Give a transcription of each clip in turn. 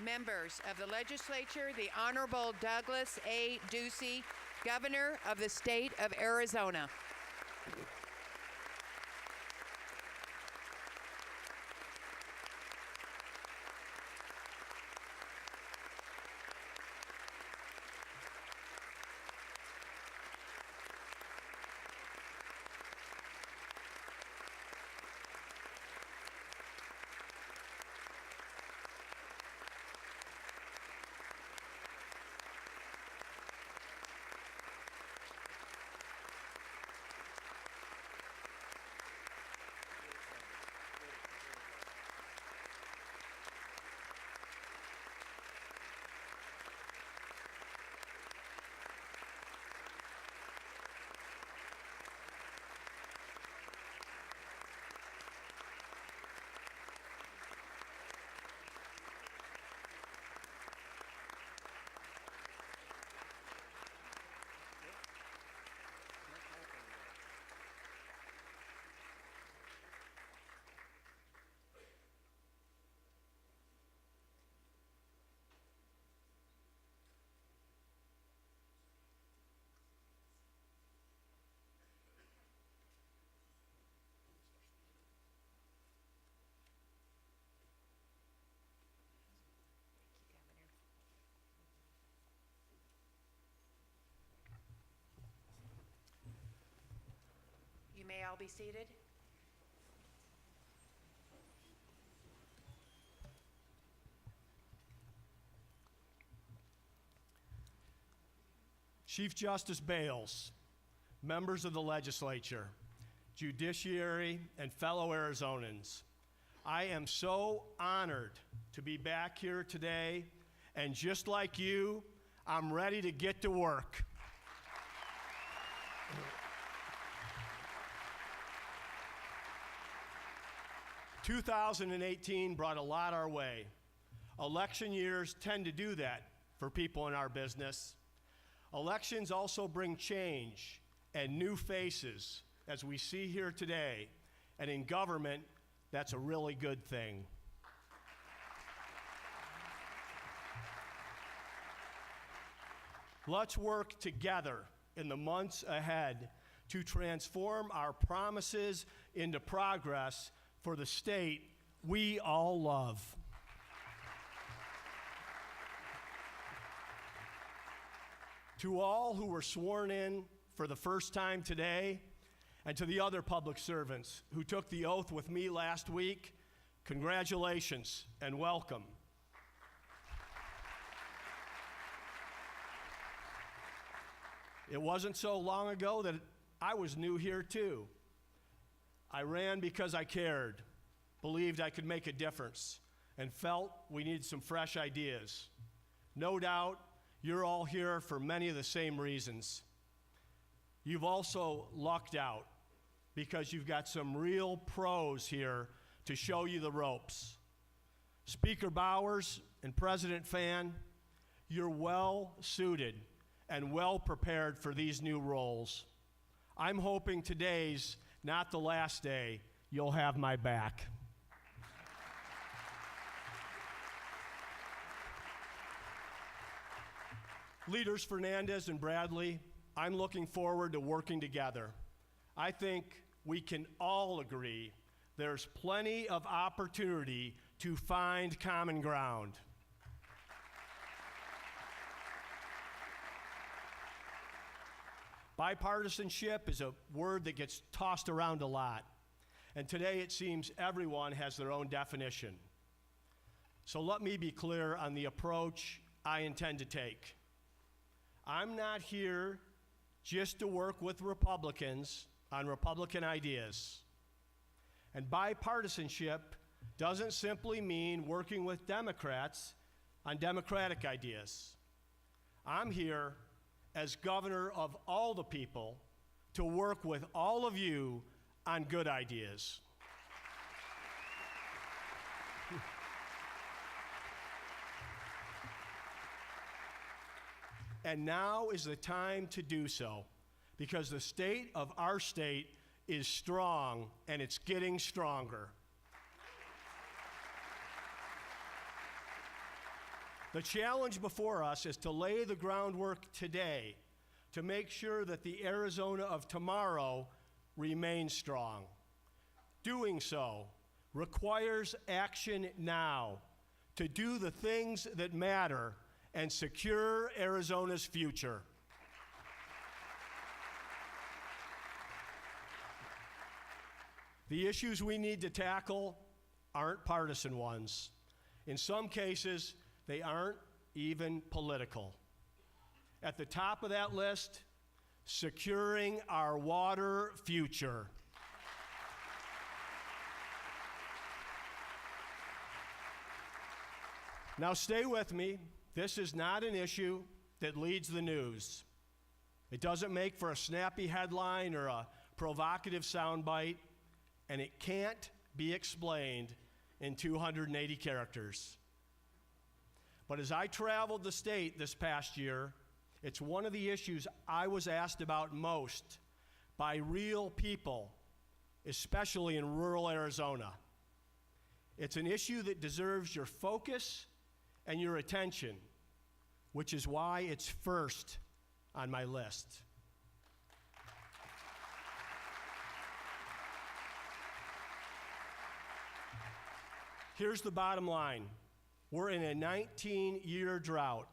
Members of the legislature, the Honorable Douglas A. Ducey, Governor of the State of Arizona. You may all be seated. Chief Justice Bales, members of the legislature, judiciary, and fellow Arizonans, I am so honored to be back here today, and just like you, I'm ready to get to work. 2018 brought a lot our way. Election years tend to do that for people in our business. Elections also bring change and new faces, as we see here today, and in government, that's a really good thing. Let's work together in the months ahead to transform our promises into progress for the state we all love. To all who were sworn in for the first time today, and to the other public servants who took the oath with me last week, congratulations and welcome. It wasn't so long ago that I was new here too. I ran because I cared, believed I could make a difference, and felt we needed some fresh ideas. No doubt, you're all here for many of the same reasons. You've also lucked out because you've got some real pros here to show you the ropes. Speaker Bowers and President Fan, you're well suited and well prepared for these new roles. I'm hoping today's not the last day you'll have my back. Leaders Fernandez and Bradley, I'm looking forward to working together. I think we can all agree there's plenty of opportunity to find common ground. Bipartisanship is a word that gets tossed around a lot, and today it seems everyone has their own definition. So let me be clear on the approach I intend to take. I'm not here just to work with Republicans on Republican ideas. And bipartisanship doesn't simply mean working with Democrats on Democratic ideas. I'm here as governor of all the people to work with all of you on good ideas. And now is the time to do so, because the state of our state is strong and it's getting stronger. The challenge before us is to lay the groundwork today to make sure that the Arizona of tomorrow remains strong. Doing so requires action now to do the things that matter and secure Arizona's future. The issues we need to tackle aren't partisan ones. In some cases, they aren't even political. At the top of that list, securing our water future. Now stay with me. This is not an issue that leads the news. It doesn't make for a snappy headline or a provocative soundbite, and it can't be explained in 280 characters. But as I traveled the state this past year, it's one of the issues I was asked about most by real people, especially in rural Arizona. It's an issue that deserves your focus and your attention, which is why it's first on my list. Here's the bottom line. We're in a 19-year drought.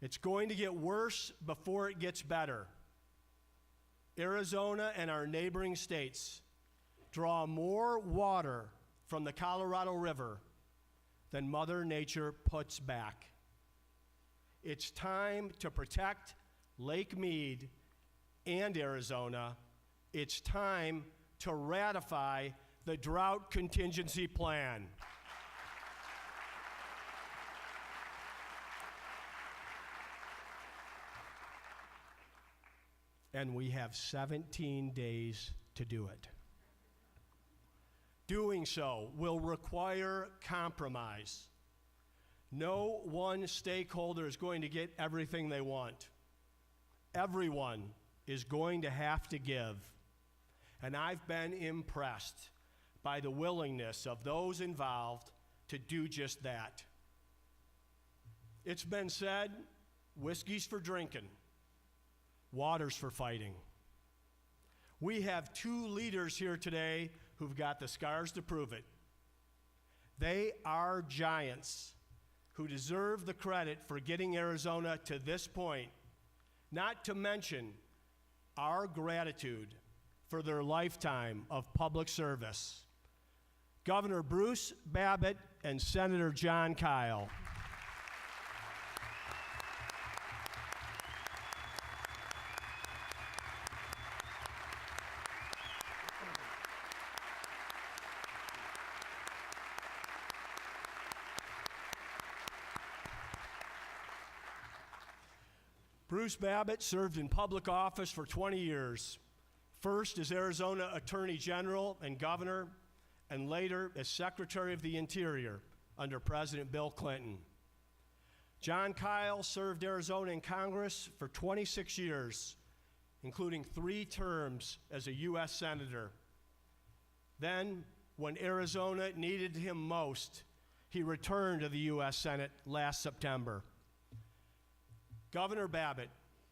It's going to get worse before it gets better. Arizona and our neighboring states draw more water from the Colorado River than Mother Nature puts back. It's time to protect Lake Mead and Arizona. It's time to ratify the Drought Contingency Plan. And we have 17 days to do it. Doing so will require compromise. No one stakeholder is going to get everything they want. Everyone is going to have to give. And I've been impressed by the willingness of those involved to do just that. It's been said, whiskey's for drinking, water's for fighting. We have two leaders here today who've got the scars to prove it. They are giants who deserve the credit for getting Arizona to this point, not to mention our gratitude for their lifetime of public service. Governor Bruce Babbitt and Senator John Kyle. Bruce Babbitt served in public office for 20 years, first as Arizona Attorney General and Governor, and later as Secretary of the Interior under President Bill Clinton. John Kyle served Arizona in Congress for 26 years, including 3 terms as a U.S. Senator. Then, when Arizona needed him most, he returned to the U.S. Senate last September. Governor Babbitt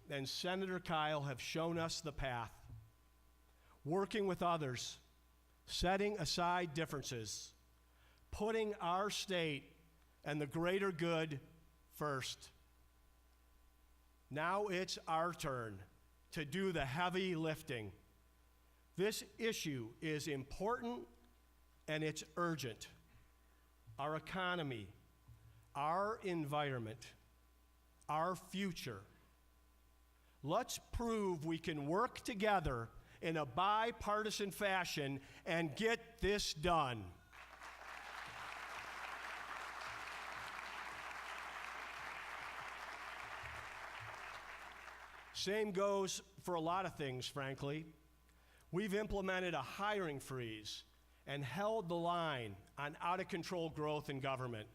and Senator Kyle have shown us the path, working with others, setting aside differences, putting our state and the greater good first. Now it's our turn to do the heavy lifting. This issue is important and it's urgent. Our economy, our environment, our future. Let's prove we can work together in a bipartisan fashion and get this done. Same goes for a lot of things, frankly. We've implemented a hiring freeze and held the line on out-of-control growth in government.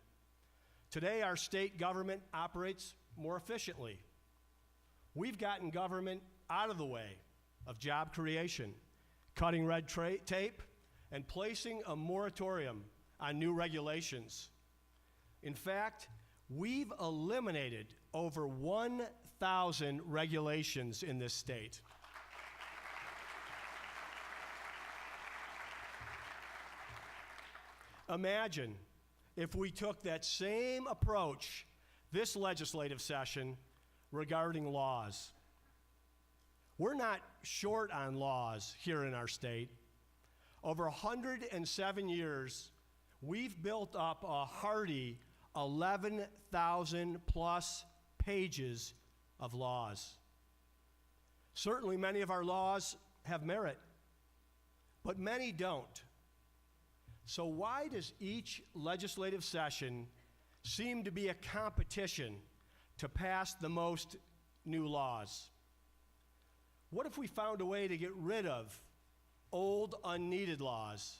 Today, our state government operates more efficiently. We've gotten government out of the way of job creation, cutting red tape, and placing a moratorium on new regulations. In fact, we've eliminated over 1,000 regulations in this state. Imagine if we took that same approach this legislative session regarding laws. We're not short on laws here in our state. Over 107 years, we've built up a hearty 11,000 plus pages of laws. Certainly many of our laws have merit, but many don't. So why does each legislative session seem to be a competition to pass the most new laws? What if we found a way to get rid of old, unneeded laws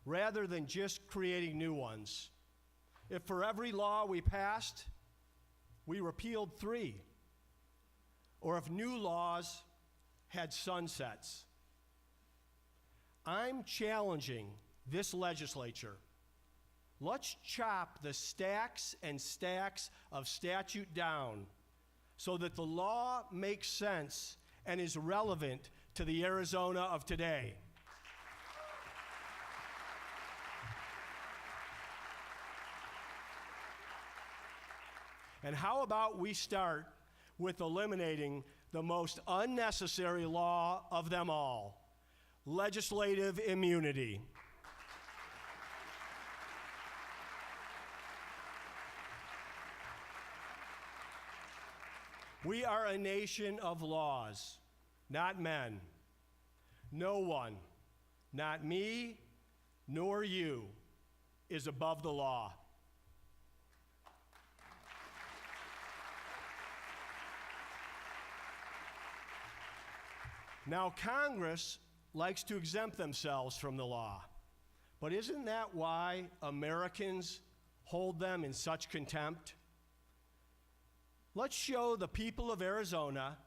rather than just creating new ones? If for every law we passed, we repealed 3, or if new laws had sunsets. I'm challenging this legislature. Let's chop the stacks and stacks of statute down so that the law makes sense and is relevant to the Arizona of today. And how about we start with eliminating the most unnecessary law of them all, legislative immunity. We are a nation of laws, not men. No one, not me, nor you, is above the law. Now, Congress likes to exempt themselves from the law, but isn't that why Americans hold them in such contempt? Let's show the people of Arizona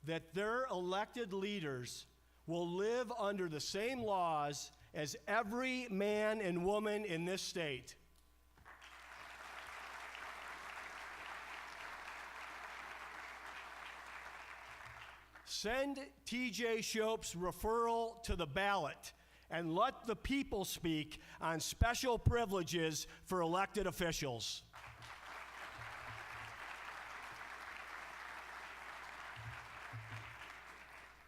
that their elected leaders will live under the same laws as every man and woman in this state. Send T.J. Shope's referral to the ballot and let the people speak on special privileges for elected officials.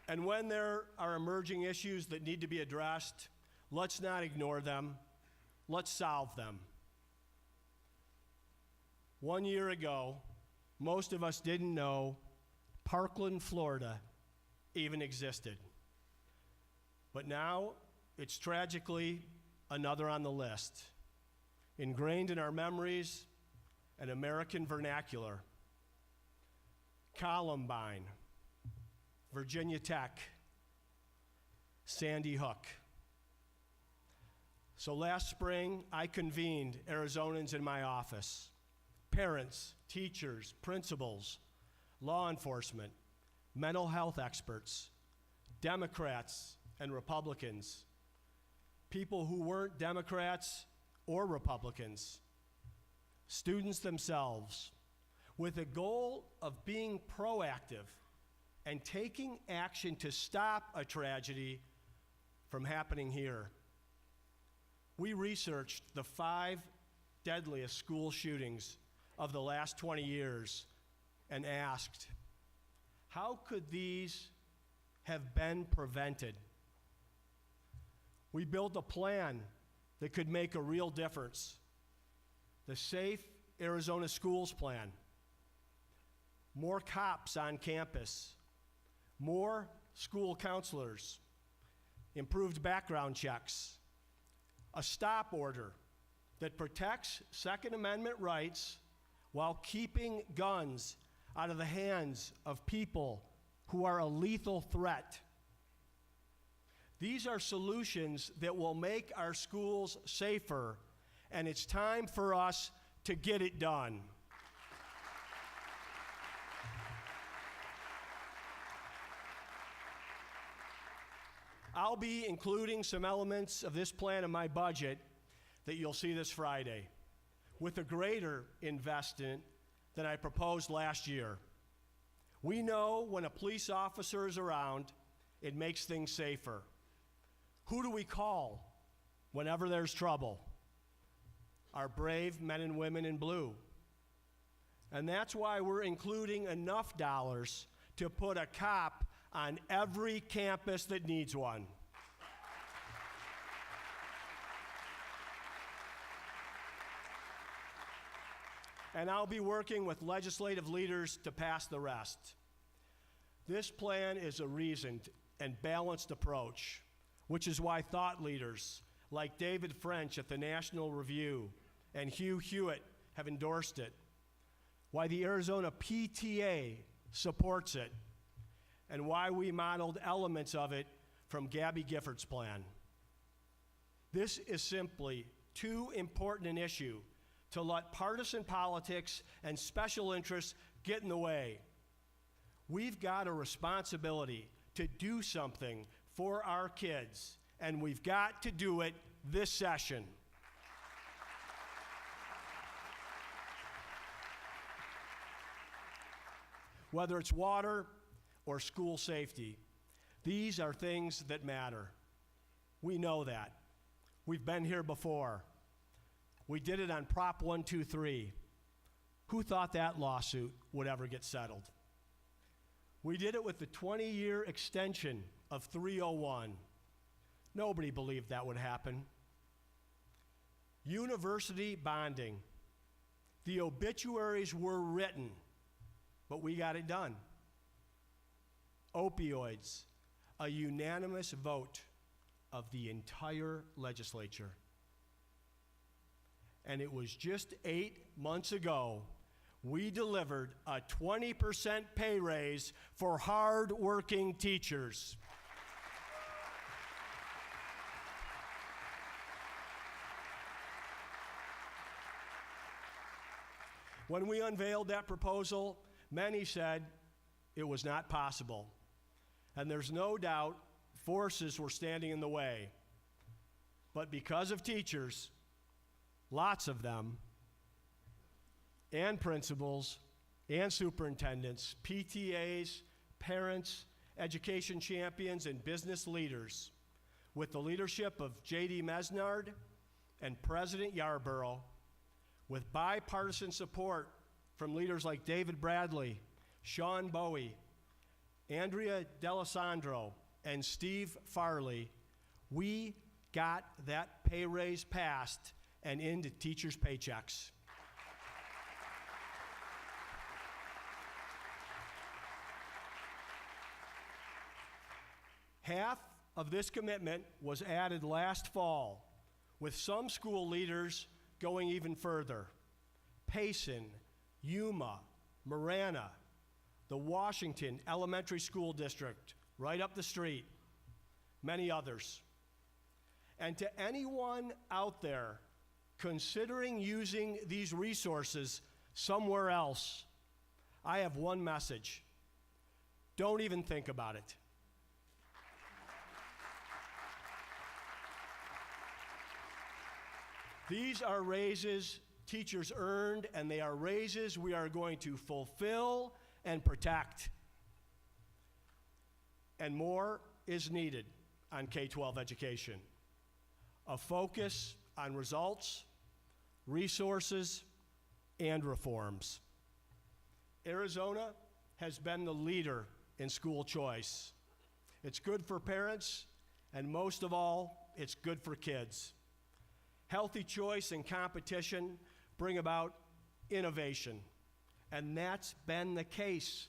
And when there are emerging issues that need to be addressed, let's not ignore them. Let's solve them. 1 year ago, most of us didn't know Parkland, Florida even existed. But now it's tragically another on the list, ingrained in our memories, an American vernacular. Columbine, Virginia Tech, Sandy Hook. So last spring, I convened Arizonans in my office, parents, teachers, principals, law enforcement, mental health experts, Democrats and Republicans, people who weren't Democrats or Republicans, students themselves, with a goal of being proactive and taking action to stop a tragedy from happening here. We researched the 5 deadliest school shootings of the last 20 years and asked, how could these have been prevented? We built a plan that could make a real difference. The Safe Arizona Schools Plan. More cops on campus. More school counselors, improved background checks, a stop order that protects Second Amendment rights while keeping guns out of the hands of people who are a lethal threat. These are solutions that will make our schools safer, and it's time for us to get it done. I'll be including some elements of this plan in my budget that you'll see this Friday. with a greater investment than I proposed last year. We know when a police officer is around, it makes things safer. Who do we call whenever there's trouble? Our brave men and women in blue. And that's why we're including enough dollars to put a cop on every campus that needs one. And I'll be working with legislative leaders to pass the rest. This plan is a reasoned and balanced approach, which is why thought leaders like David French at the National Review and Hugh Hewitt have endorsed it, why the Arizona PTA supports it, and why we modeled elements of it from Gabby Giffords' plan. This is simply too important an issue to let partisan politics and special interests get in the way. We've got a responsibility to do something for our kids, and we've got to do it this session. Whether it's water or school safety, these are things that matter. We know that. We've been here before. We did it on Prop 123. Who thought that lawsuit would ever get settled? We did it with the 20-year extension of 301. Nobody believed that would happen. University bonding. The obituaries were written, but we got it done. Opioids, a unanimous vote of the entire legislature. And it was just 8 months ago, we delivered a 20% pay raise for hard-working teachers. When we unveiled that proposal, many said it was not possible. And there's no doubt forces were standing in the way. But because of teachers, lots of them, and principals, and superintendents, PTAs, parents, education champions, and business leaders, with the leadership of J.D. Mesnard and President Yarborough, with bipartisan support from leaders like David Bradley, Sean Bowie, Andrea D'Alessandro, and Steve Farley, we got that pay raise passed and into teachers' paychecks. Half of this commitment was added last fall, with some school leaders going even further. Payson, Yuma, Marana, the Washington Elementary School District, right up the street, many others. And to anyone out there considering using these resources somewhere else, I have one message. Don't even think about it. These are raises teachers earned, and they are raises we are going to fulfill and protect. And more is needed on K-12 education. A focus on results, resources, and reforms. Arizona has been the leader in school choice. It's good for parents, and most of all, it's good for kids. Healthy choice and competition bring about innovation, and that's been the case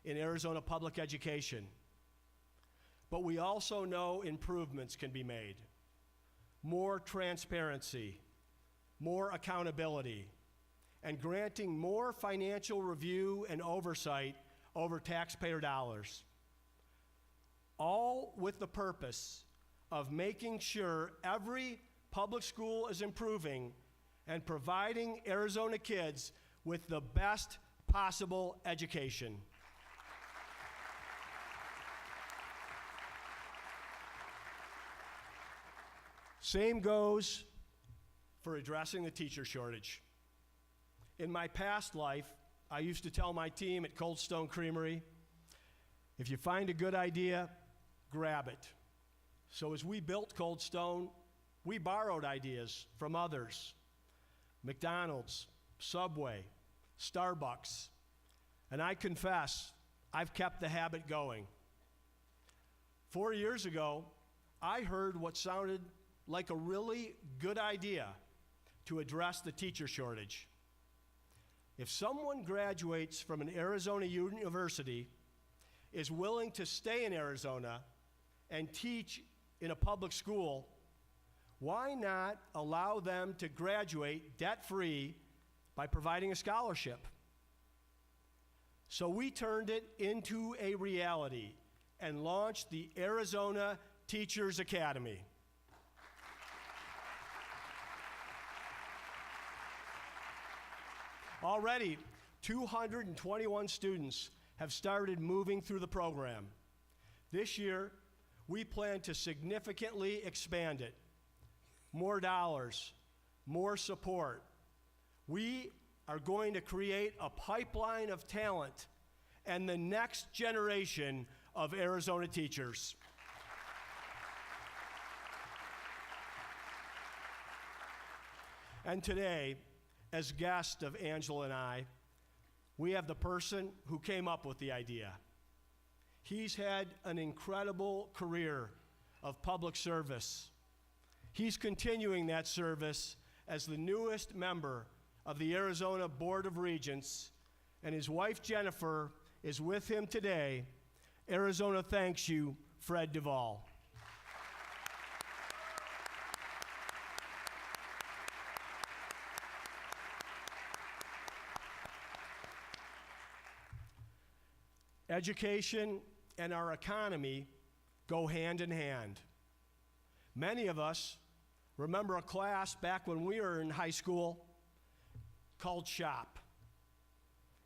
in Arizona public education. But we also know improvements can be made. More transparency, more accountability, and granting more financial review and oversight over taxpayer dollars. All with the purpose of making sure every public school is improving and providing Arizona kids with the best possible education. Same goes for addressing the teacher shortage. In my past life, I used to tell my team at Cold Stone Creamery, if you find a good idea, grab it. So as we built Cold Stone, we borrowed ideas from others. McDonald's, Subway, Starbucks. And I confess, I've kept the habit going. 4 years ago, I heard what sounded like a really good idea to address the teacher shortage. If someone graduates from an Arizona university, is willing to stay in Arizona and teach in a public school, why not allow them to graduate debt-free by providing a scholarship? So we turned it into a reality and launched the Arizona Teachers Academy. Already, 221 students have started moving through the program. This year, we plan to significantly expand it. More dollars, more support. We are going to create a pipeline of talent and the next generation of Arizona teachers. And today, as guest of Angela and I, we have the person who came up with the idea. He's had an incredible career of public service. He's continuing that service as the newest member of the Arizona Board of Regents, and his wife Jennifer is with him today. Arizona thanks you, Fred Duvall. Education and our economy go hand in hand. Many of us remember a class back when we were in high school called SHOP.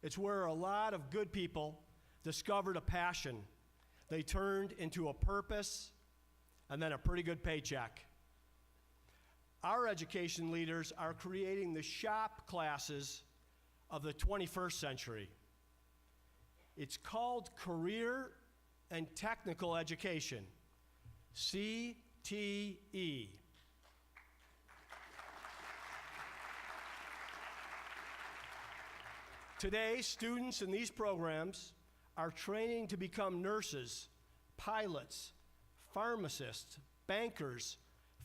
It's where a lot of good people discovered a passion. They turned into a purpose and then a pretty good paycheck. Our education leaders are creating the SHOP classes of the 21st century. It's called Career and Technical Education, CTE. Today, students in these programs are training to become nurses, pilots, pharmacists, bankers,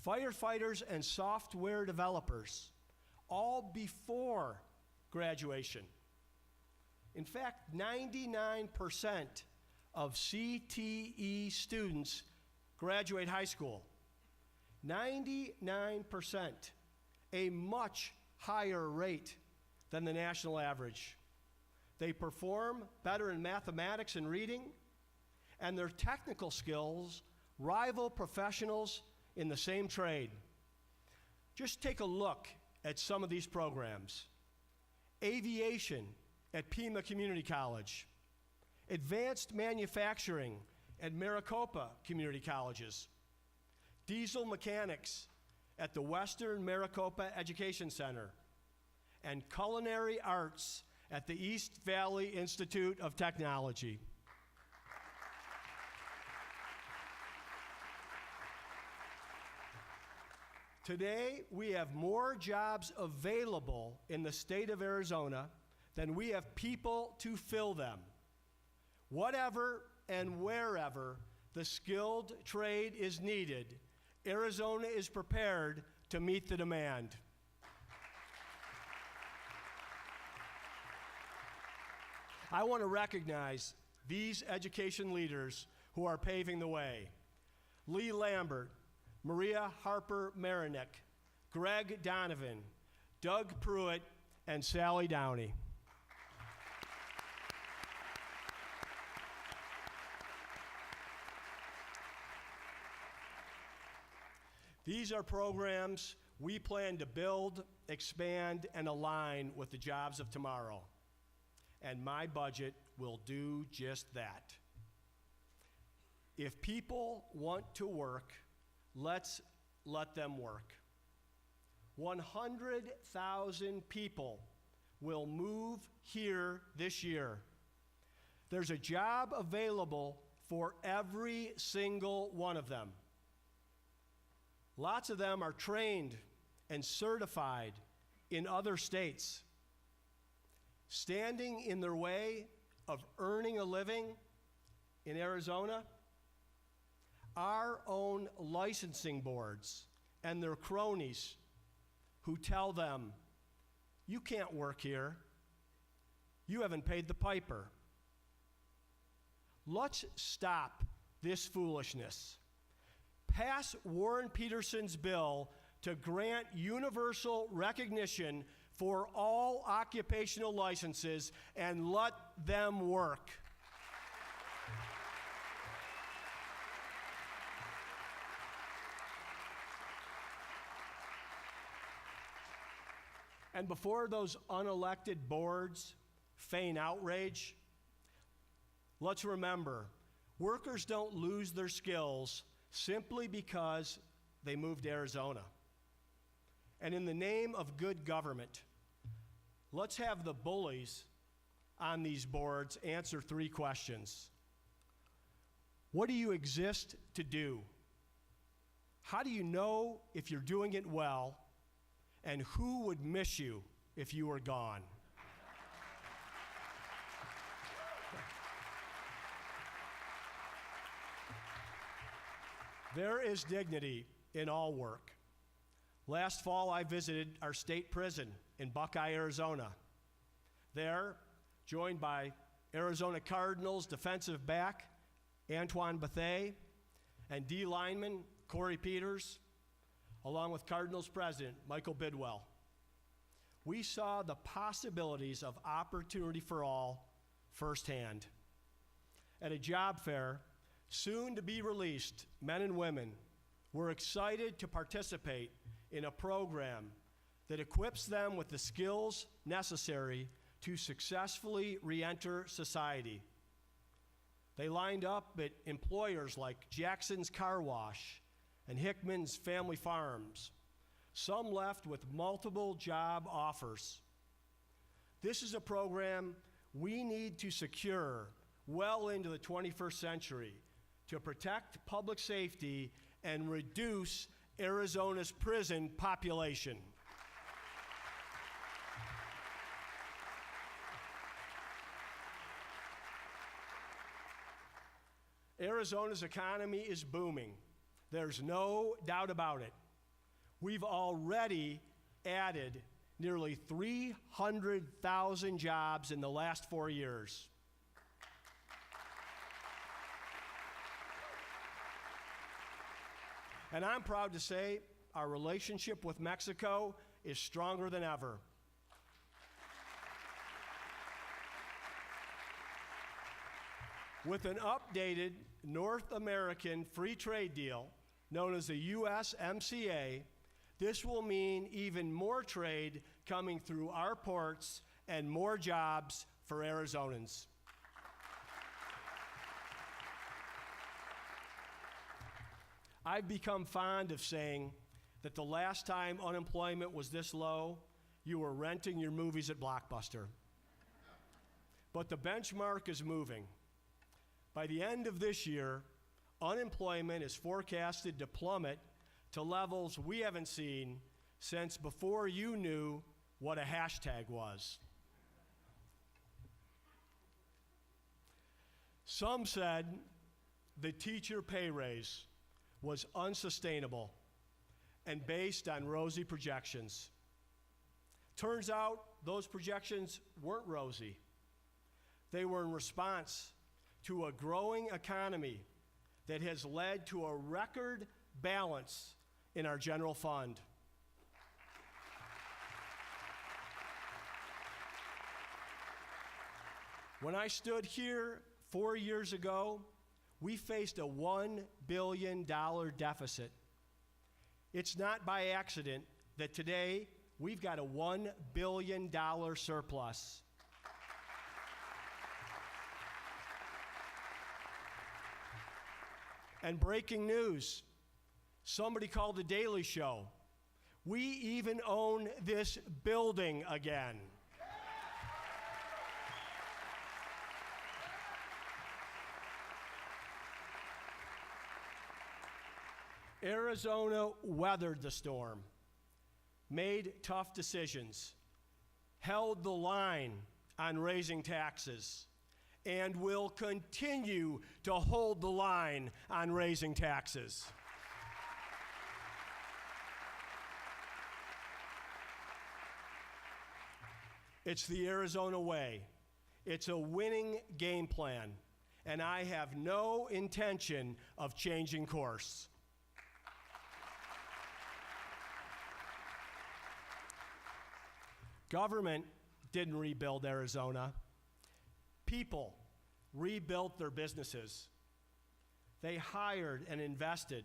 firefighters, and software developers, all before graduation. In fact, 99% of CTE students graduate high school. 99%, a much higher rate than the national average. They perform better in mathematics and reading, and their technical skills rival professionals in the same trade. Just take a look at some of these programs. Aviation at Pima Community College, advanced manufacturing at Maricopa Community Colleges, diesel mechanics at the Western Maricopa Education Center, and culinary arts at the East Valley Institute of Technology. Today, we have more jobs available in the state of Arizona than we have people to fill them. Whatever and wherever the skilled trade is needed, Arizona is prepared to meet the demand. I want to recognize these education leaders who are paving the way. Lee Lambert, Maria Harper Marinick, Greg Donovan, Doug Pruitt, and Sally Downey. These are programs we plan to build, expand, and align with the jobs of tomorrow. And my budget will do just that. If people want to work, let's let them work. 100,000 people will move here this year. There's a job available for every single one of them. Lots of them are trained and certified in other states. Standing in their way of earning a living in Arizona, our own licensing boards and their cronies who tell them, you can't work here. You haven't paid the piper. Let's stop this foolishness. Pass Warren Peterson's bill to grant universal recognition for all occupational licenses and let them work. And before those unelected boards feign outrage, let's remember, workers don't lose their skills simply because they moved to Arizona. And in the name of good government, let's have the bullies on these boards answer 3 questions. What do you exist to do? How do you know if you're doing it well? And who would miss you if you were gone? There is dignity in all work. Last fall, I visited our state prison in Buckeye, Arizona. There, joined by Arizona Cardinals defensive back Antoine Bethea and D lineman Corey Peters, along with Cardinals president Michael Bidwell, we saw the possibilities of opportunity for all firsthand. At a job fair, soon to be released men and women were excited to participate in a program that equips them with the skills necessary to successfully re-enter society. They lined up at employers like Jackson's Car Wash and Hickman's Family Farms. Some left with multiple job offers. This is a program we need to secure well into the 21st century to protect public safety and reduce Arizona's prison population. Arizona's economy is booming. There's no doubt about it. We've already added nearly 300,000 jobs in the last 4 years. And I'm proud to say our relationship with Mexico is stronger than ever. With an updated North American free trade deal known as the USMCA, this will mean even more trade coming through our ports and more jobs for Arizonans. I've become fond of saying that the last time unemployment was this low, you were renting your movies at Blockbuster. But the benchmark is moving. By the end of this year, unemployment is forecasted to plummet to levels we haven't seen since before you knew what a hashtag was. Some said the teacher pay raise was unsustainable and based on rosy projections. Turns out those projections weren't rosy. They were in response to a growing economy that has led to a record balance in our general fund. When I stood here 4 years ago, we faced a $1 billion deficit. It's not by accident that today we've got a $1 billion surplus. And breaking news, somebody called The Daily Show. We even own this building again. Arizona weathered the storm, made tough decisions, held the line on raising taxes, and will continue to hold the line on raising taxes. It's the Arizona way. It's a winning game plan, and I have no intention of changing course. Government didn't rebuild Arizona. People rebuilt their businesses. They hired and invested.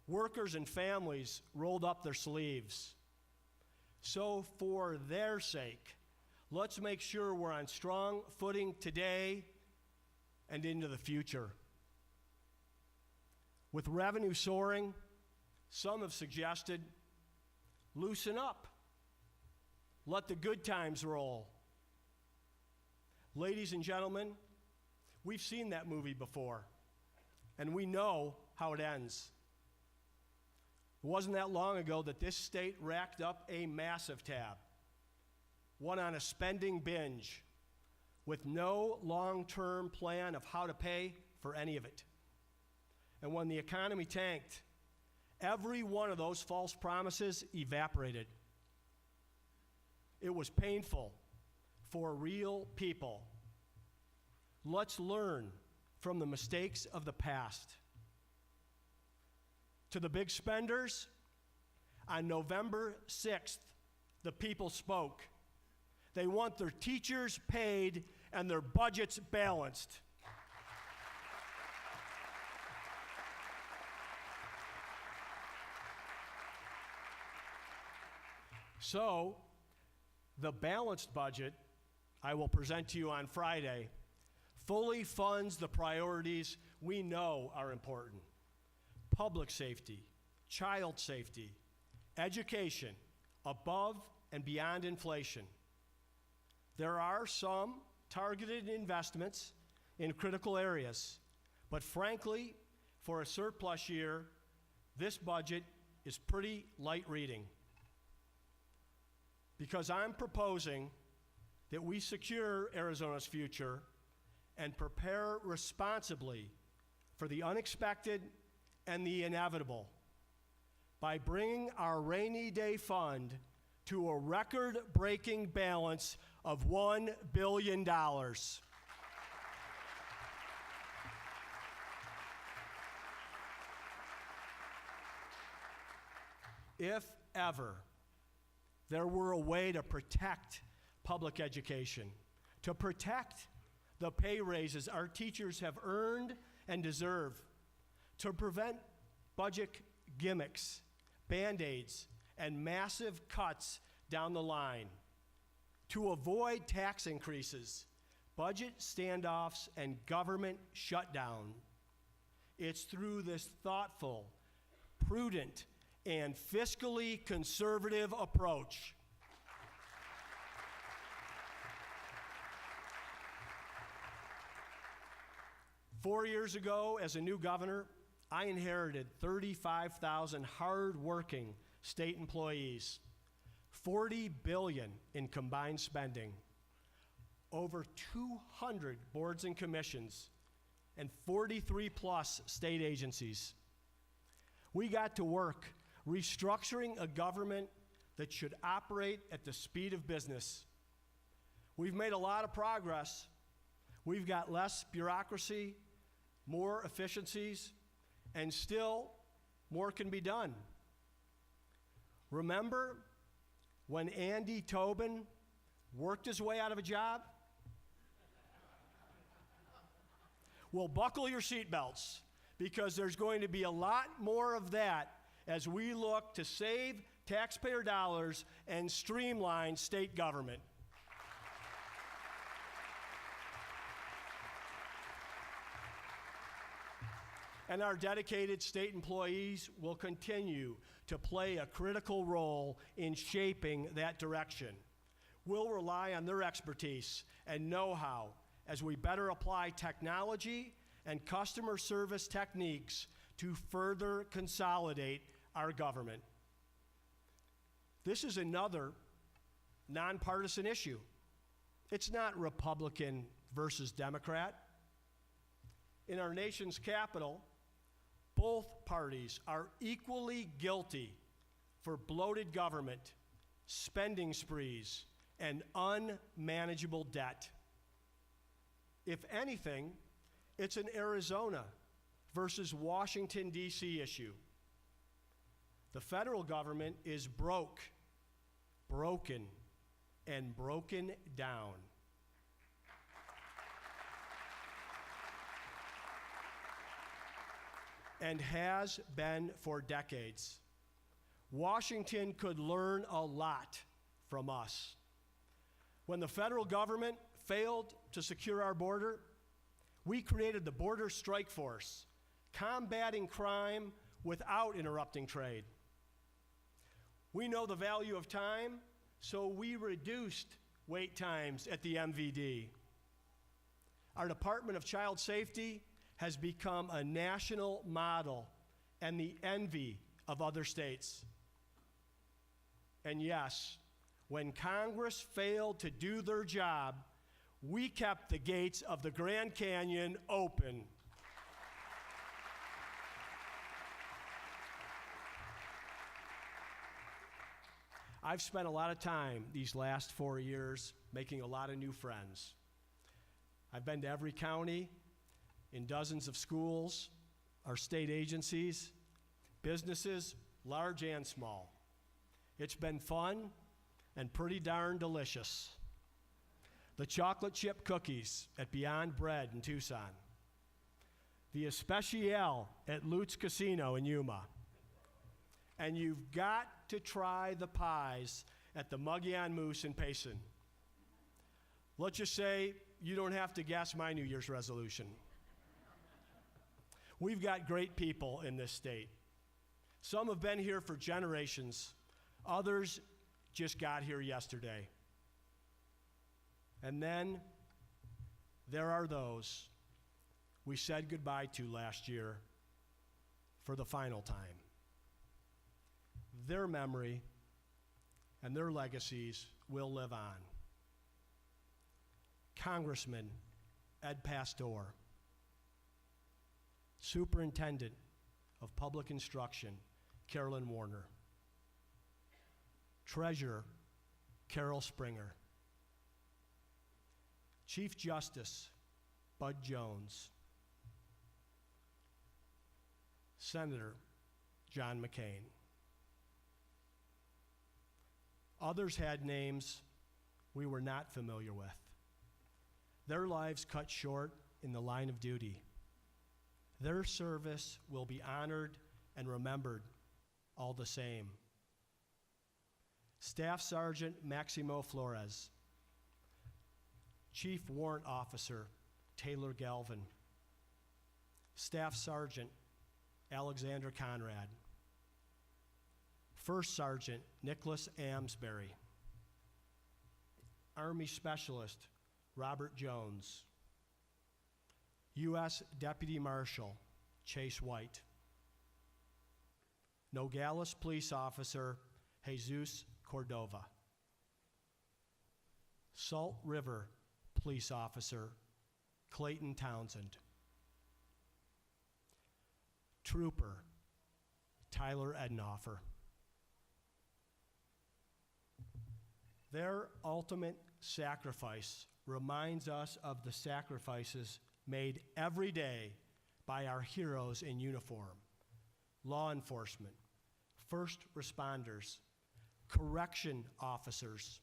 Workers and families rolled up their sleeves. So for their sake, let's make sure we're on strong footing today and into the future. With revenue soaring, some have suggested, loosen up. Let the good times roll. Ladies and gentlemen, we've seen that movie before, and we know how it ends. It wasn't that long ago that this state racked up a massive tab, one on a spending binge, with no long-term plan of how to pay for any of it. And when the economy tanked, every one of those false promises evaporated. It was painful for real people. Let's learn from the mistakes of the past. To the big spenders, on November 6th, the people spoke. They want their teachers paid and their budgets balanced. So, the balanced budget I will present to you on Friday fully funds the priorities we know are important: public safety, child safety, education, above and beyond inflation. There are some targeted investments in critical areas, but frankly, for a surplus year, this budget is pretty light reading. Because I'm proposing that we secure Arizona's future and prepare responsibly for the unexpected and the inevitable by bringing our rainy day fund to a record-breaking balance of $1 billion. If ever there were a way to protect public education, to protect the pay raises our teachers have earned and deserve, to prevent budget gimmicks, Band-Aids, and massive cuts down the line, to avoid tax increases, budget standoffs, and government shutdown, it's through this thoughtful, prudent, and fiscally conservative approach. Four years ago, as a new governor, I inherited 35,000 hard-working state employees, $40 billion in combined spending, over 200 boards and commissions, and 43 plus state agencies. We got to work restructuring a government that should operate at the speed of business. We've made a lot of progress. We've got less bureaucracy, more efficiencies, and still more can be done. Remember when Andy Tobin worked his way out of a job? Well, buckle your seatbelts, because there's going to be a lot more of that as we look to save taxpayer dollars and streamline state government. And our dedicated state employees will continue to play a critical role in shaping that direction. We'll rely on their expertise and know-how as we better apply technology and customer service techniques to further consolidate our government. This is another nonpartisan issue. It's not Republican versus Democrat. In our nation's capital, both parties are equally guilty for bloated government, spending sprees, and unmanageable debt. If anything, it's an Arizona versus Washington, D.C. issue. The federal government is broken, and broken down. And has been for decades. Washington could learn a lot from us. When the federal government failed to secure our border, we created the Border Strike Force, combating crime without interrupting trade. We know the value of time, so we reduced wait times at the MVD. Our Department of Child Safety has become a national model and the envy of other states. And yes, when Congress failed to do their job, we kept the gates of the Grand Canyon open. I've spent a lot of time these last 4 years making a lot of new friends. I've been to every county, in dozens of schools, our state agencies, businesses, large and small. It's been fun and pretty darn delicious. The chocolate chip cookies at Beyond Bread in Tucson. The Especial at Lutz Casino in Yuma. And you've got to try the pies at the Muggy on Moose in Payson. Let's just say you don't have to guess my New Year's resolution. We've got great people in this state. Some have been here for generations. Others just got here yesterday. And then there are those we said goodbye to last year for the final time. Their memory and their legacies will live on. Congressman Ed Pastor, Superintendent of Public Instruction Carolyn Warner, Treasurer Carol Springer, Chief Justice Bud Jones, Senator John McCain. Others had names we were not familiar with. Their lives cut short in the line of duty. Their service will be honored and remembered all the same. Staff Sergeant Maximo Flores, Chief Warrant Officer Taylor Galvin, Staff Sergeant Alexander Conrad, First Sergeant Nicholas Amsbury, Army Specialist Robert Jones, U.S. Deputy Marshal Chase White, Nogales Police Officer Jesus Cordova, Salt River Police Officer Clayton Townsend, Trooper Tyler Edenhofer. Their ultimate sacrifice reminds us of the sacrifices made every day by our heroes in uniform, law enforcement, first responders, correction officers,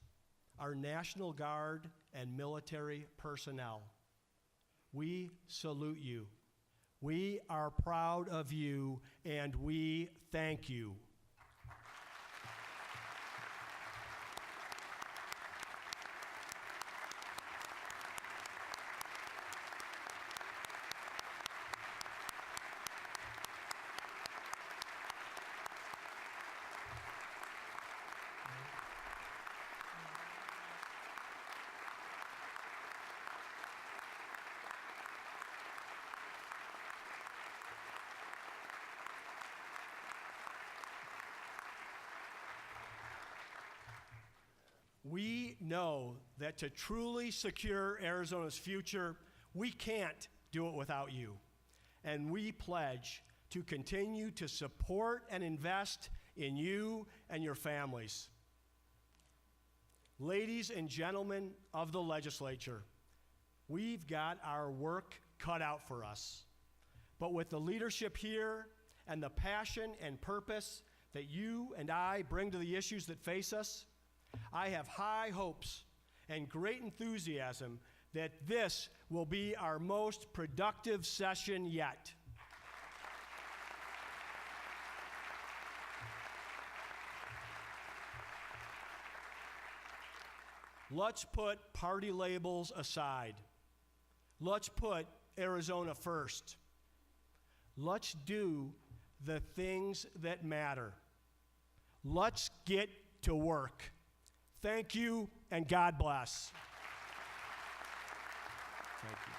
our National Guard and military personnel. We salute you. We are proud of you, and we thank you. We know that to truly secure Arizona's future, we can't do it without you. And we pledge to continue to support and invest in you and your families. Ladies and gentlemen of the legislature, we've got our work cut out for us. But with the leadership here and the passion and purpose that you and I bring to the issues that face us, I have high hopes and great enthusiasm that this will be our most productive session yet. Let's put party labels aside. Let's put Arizona first. Let's do the things that matter. Let's get to work. Thank you, and God bless. Thank you.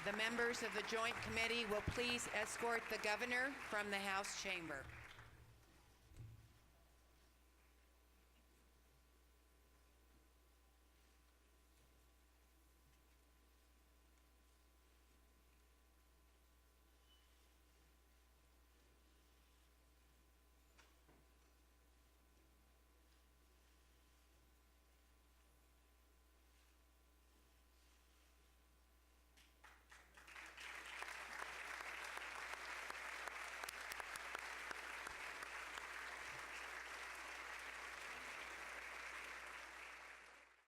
The members of the Joint Committee will please escort the governor from the House chamber.